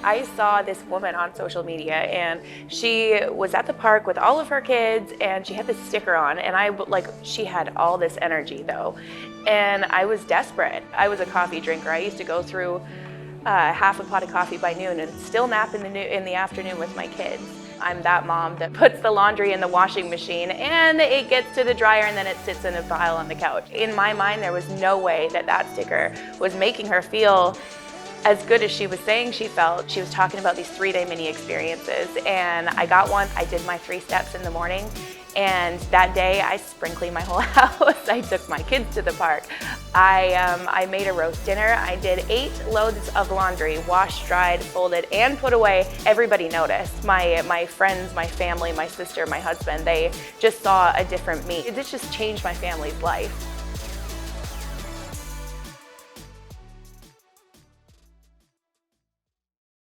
I saw this woman on social media and she was at the park with all of her kids and she had this sticker on, and she had all this energy though. And I was desperate. I was a coffee drinker. I used to go through half a pot of coffee by noon and still nap in the afternoon with my kids. I'm that mom that puts the laundry in the washing machine and it gets to the dryer and then it sits in a pile on the couch. In my mind, there was no way that that sticker was making her feel as good as she was saying she felt. She was talking about these 3-day mini experiences, and I got one. I did my 3 steps in the morning, and that day I sprinkled my whole house. I took my kids to the park. I made a roast dinner. I did 8 loads of laundry, washed, dried, folded, and put away. Everybody noticed. My friends, my family, my sister, my husband, they just saw a different me. It just changed my family's life.